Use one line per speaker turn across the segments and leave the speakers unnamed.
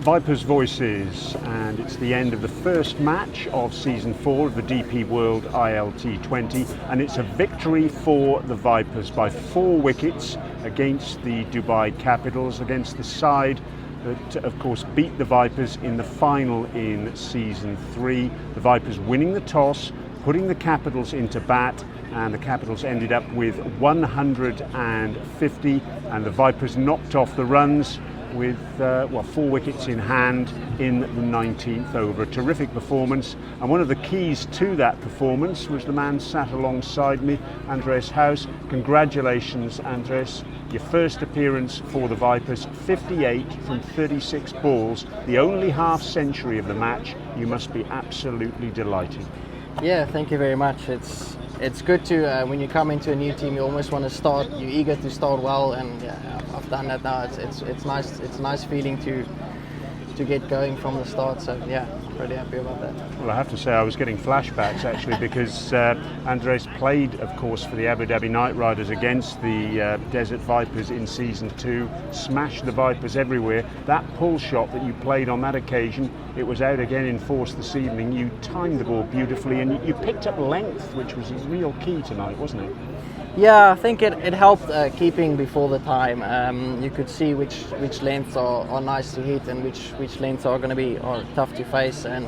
Vipers Voices, and it's the end of the first match of Season 4 of the DP World ILT20, and it's a victory for the Vipers by 4 wickets against the Dubai Capitals, against the side that of course beat the Vipers in the final in Season 3. The Vipers winning the toss, putting the Capitals into bat, and the Capitals ended up with 150, and the Vipers knocked off the runs with 4 wickets in hand in the 19th over. A terrific performance, and one of the keys to that performance was the man sat alongside me, Andries Gous. Congratulations, Andries. Your first appearance for the Vipers, 58 from 36 balls, the only half century of the match. You must be absolutely delighted.
Yeah, thank you very much. It's good to when you come into a new team, you almost want to start. You're eager to start well, and yeah, I've done that now. It's nice. It's a nice feeling to get going from the start. So yeah, I'm pretty happy about that.
Well, I have to say I was getting flashbacks actually because Andries played, of course, for the Abu Dhabi Night Riders against the Desert Vipers in Season 2, smashed the Vipers everywhere. That pull shot that you played on that occasion, it was out again in force this evening. You timed the ball beautifully, and you picked up length, which was a real key tonight, wasn't it?
Yeah, I think it helped keeping before the time. You could see which lengths are nice to hit and which lengths are going to be tough to face. And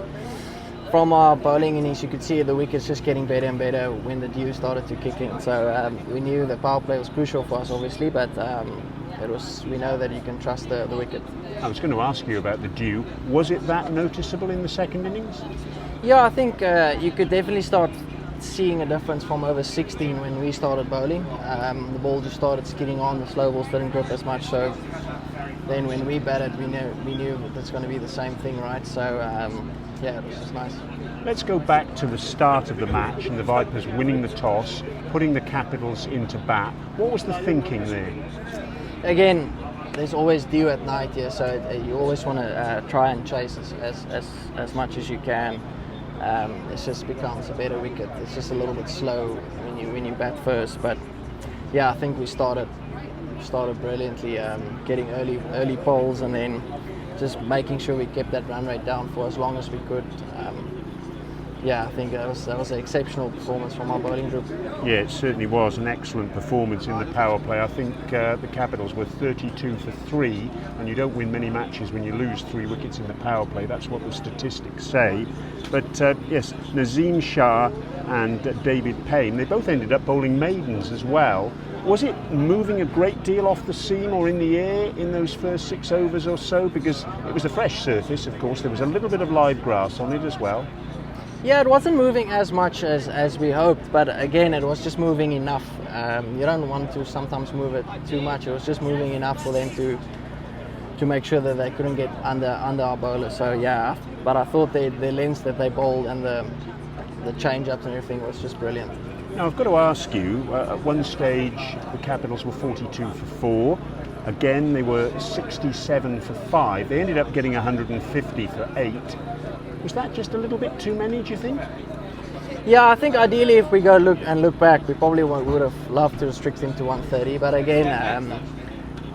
from our bowling innings, you could see the wickets just getting better and better when the dew started to kick in. So we knew the power play was crucial for us, obviously, but we know that you can trust the wicket.
I was going to ask you about the dew. Was it that noticeable in the second innings?
Yeah, I think you could definitely start seeing a difference from over 16 when we started bowling. The ball just started skidding on, the slow balls didn't grip as much, so then when we batted we knew that's going to be the same thing, right? So yeah, it was just nice.
Let's go back to the start of the match and the Vipers winning the toss, putting the Capitals into bat. What was the thinking there?
Again, there's always dew at night here, so you always want to try and chase as much as you can. It just becomes a better wicket. It's just a little bit slow when you bat first, but yeah, I think we started brilliantly, getting early poles, and then just making sure we kept that run rate down for as long as we could. Yeah, I think that was an exceptional performance from our bowling group.
Yeah, it certainly was an excellent performance in the power play. I think the Capitals were 32 for 3, and you don't win many matches when you lose 3 wickets in the power play. That's what the statistics say. But yes, Nazim Shah and David Payne, they both ended up bowling maidens as well. Was it moving a great deal off the seam or in the air in those first 6 overs or so? Because it was a fresh surface, of course. There was a little bit of live grass on it as well.
Yeah, it wasn't moving as much as we hoped, but again, it was just moving enough. You don't want to sometimes move it too much. It was just moving enough for them to make sure that they couldn't get under our bowler. So yeah, but I thought the lengths that they bowled and the change-ups and everything was just brilliant.
Now I've got to ask you, at one stage the Capitals were 42 for 4. Again, they were 67 for 5. They ended up getting 150 for 8. Was that just a little bit too many, do you think?
Yeah, I think ideally if we go look back, we probably would have loved to restrict him to 130. But again,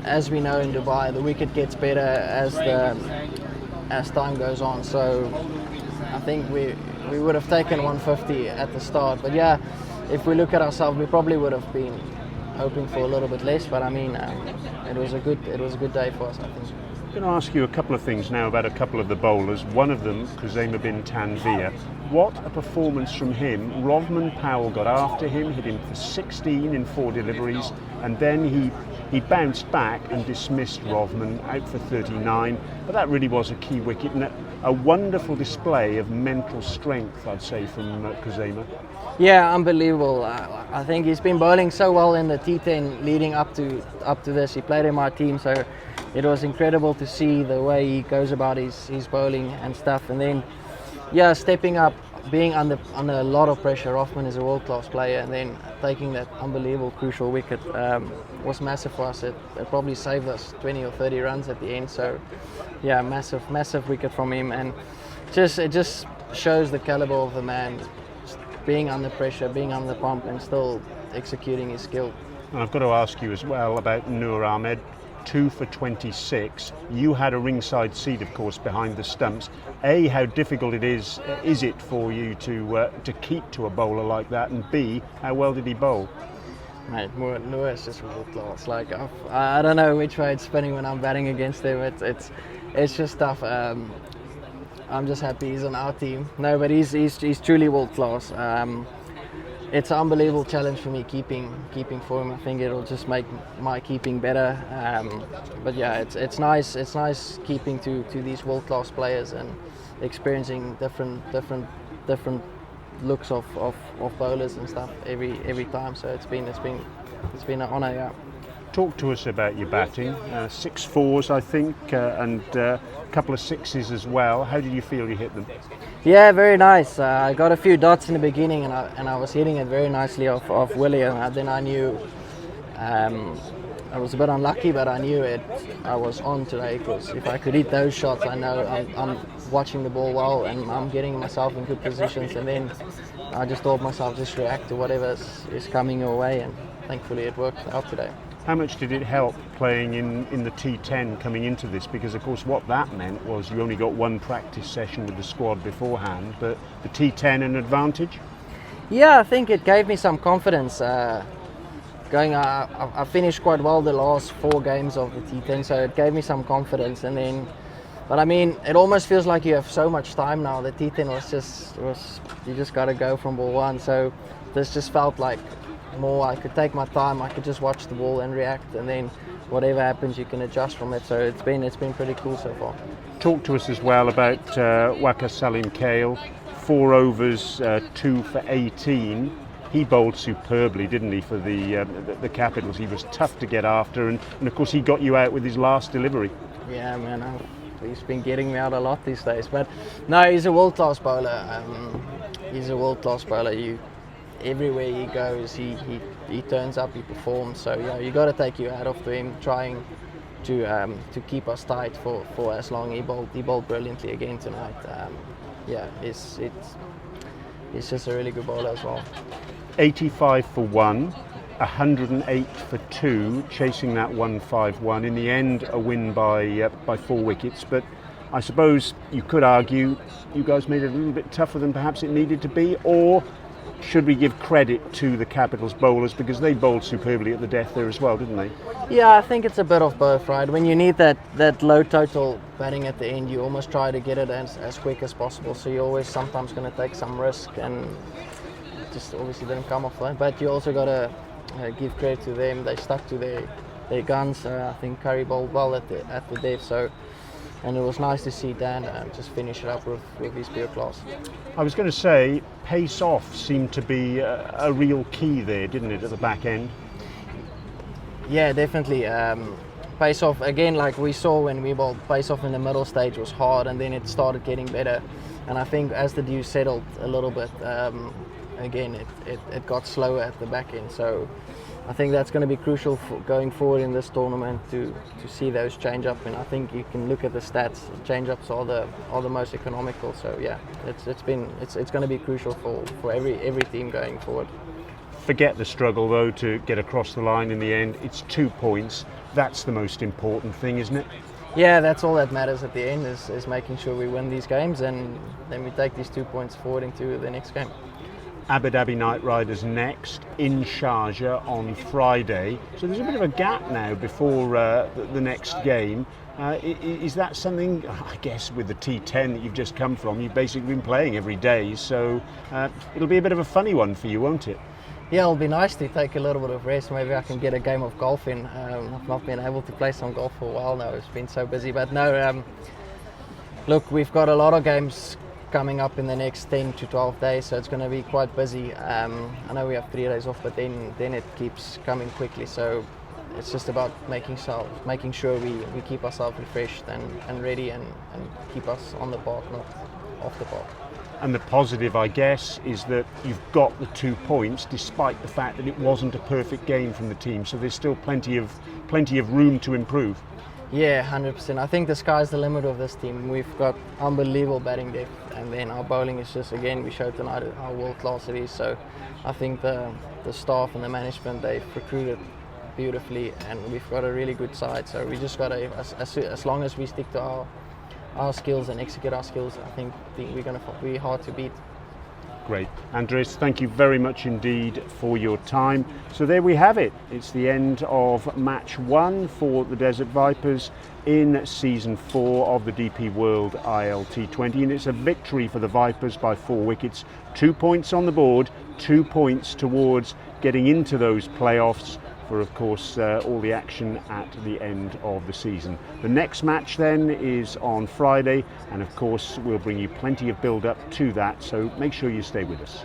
as we know in Dubai, the wicket gets better as time goes on. So I think we would have taken 150 at the start. But yeah, if we look at ourselves, we probably would have been hoping for a little bit less. But I mean, it was a good day for us, I think.
I'm going to ask you a couple of things now about a couple of the bowlers. One of them, Kuzema bin Tanvir. What a performance from him. Rovman Powell got after him, hit him for 16 in 4 deliveries, and then he bounced back and dismissed Rovman out for 39. But that really was a key wicket, and a wonderful display of mental strength, I'd say, from Kuzema.
Yeah, unbelievable. I think he's been bowling so well in the T10 leading up to this. He played in my team, so it was incredible to see the way he goes about his bowling and stuff. And then, yeah, stepping up, being under a lot of pressure. Rothman is a world-class player, and then taking that unbelievable crucial wicket was massive for us. It probably saved us 20 or 30 runs at the end. So, yeah, massive wicket from him, and it just shows the caliber of the man, being under pressure, being under pump, and still executing his skill.
And I've got to ask you as well about Noor Ahmed. 2 for 26. You had a ringside seat, of course, behind the stumps. A, how difficult is it for you to keep to a bowler like that? And B, how well did he bowl?
Mate, Lewis is world class. Like I don't know which way it's spinning when I'm batting against him. It's just tough. I'm just happy he's on our team. No, but he's truly world class. It's an unbelievable challenge for me keeping for him. I think it'll just make my keeping better. But yeah, it's nice keeping to these world class players and experiencing different looks of bowlers and stuff every time. So it's been an honour. Yeah.
Talk to us about your batting. 6 fours, I think, and a couple of sixes as well. How did you feel you hit them?
Yeah, very nice. I got a few dots in the beginning, and I was hitting it very nicely off Willie, and then I knew I was a bit unlucky, but I knew I was on today, because if I could hit those shots, I know I'm watching the ball well and I'm getting myself in good positions, and then I just thought myself, just react to whatever is coming your way, and thankfully it worked out today.
How much did it help playing in the T10 coming into this? Because of course what that meant was you only got one practice session with the squad beforehand, but the T10 an advantage?
Yeah, I think it gave me some confidence. I finished quite well the last 4 games of the T10, so it gave me some confidence. And then, but I mean, it almost feels like you have so much time now. The T10 was you just got to go from ball 1. So this just felt like more. I could take my time. I could just watch the ball and react, and then whatever happens, you can adjust from it. So it's been pretty cool so far.
Talk to us as well about Waqar Salim Kale. 4 overs, 2 for 18. He bowled superbly, didn't he, for the Capitals? He was tough to get after, and of course he got you out with his last delivery.
Yeah, man, he's been getting me out a lot these days. But no, he's a world-class bowler. He's a world-class bowler. Everywhere he goes, he turns up, he performs. So yeah, you got to take your hat off to him, trying to keep us tight for as long. He bowled brilliantly again tonight. It's just a really good bowler as well.
85 for 1, 108 for 2, chasing that 151. In the end, a win by 4 wickets. But I suppose you could argue you guys made it a little bit tougher than perhaps it needed to be, or should we give credit to the Capitals bowlers, because they bowled superbly at the death there as well, didn't they?
Yeah, I think it's a bit of both, right? When you need that low total batting at the end, you almost try to get it as quick as possible. So you're always sometimes going to take some risk, and just obviously didn't come off that. But you also got to give credit to them. They stuck to their guns. I think Curry bowled well at the death. So. And it was nice to see Dan just finish it up with his pure class.
I was going to say, pace off seemed to be a real key there, didn't it, at the back end?
Yeah, definitely. Pace off, again, like we saw when we bowled, pace off in the middle stage was hard, and then it started getting better. And I think as the dew settled a little bit, again, it got slower at the back end. So I think that's going to be crucial for going forward in this tournament to see those change up. And I think you can look at the stats. Change ups are the most economical. So yeah, it's going to be crucial for every team going forward.
Forget the struggle though to get across the line in the end. It's 2 points. That's the most important thing, isn't it?
Yeah, that's all that matters at the end is making sure we win these games, and then we take these 2 points forward into the next game.
Abu Dhabi Knight Riders next in Sharjah on Friday. So there's a bit of a gap now before the next game. Is that something, I guess, with the T10 that you've just come from, you've basically been playing every day, so it'll be a bit of a funny one for you, won't it?
Yeah, it'll be nice to take a little bit of rest. Maybe I can get a game of golf in. I've not been able to play some golf for a while now. It's been so busy. But no, look, we've got a lot of games coming up in the next 10 to 12 days, so it's going to be quite busy. I know we have 3 days off, but then it keeps coming quickly. So it's just about making sure we keep ourselves refreshed and ready, and keep us on the park, not off the park.
And the positive, I guess, is that you've got the 2 points despite the fact that it wasn't a perfect game from the team. So there's still plenty of room to improve.
Yeah, 100%. I think the sky's the limit of this team. We've got unbelievable batting depth, and then our bowling is just, again, we showed tonight how world class it is. So I think the staff and the management, they've recruited beautifully, and we've got a really good side. So we just got to, as long as we stick to our skills and execute our skills, I think we're going to be hard to beat.
Great. Andries, thank you very much indeed for your time. So there we have it. It's the end of match 1 for the Desert Vipers in season 4 of the DP World ILT20, and it's a victory for the Vipers by 4 wickets. 2 points on the board, 2 points towards getting into those playoffs for, of course, all the action at the end of the season. The next match then is on Friday, and of course we'll bring you plenty of build up to that, so make sure you stay with us.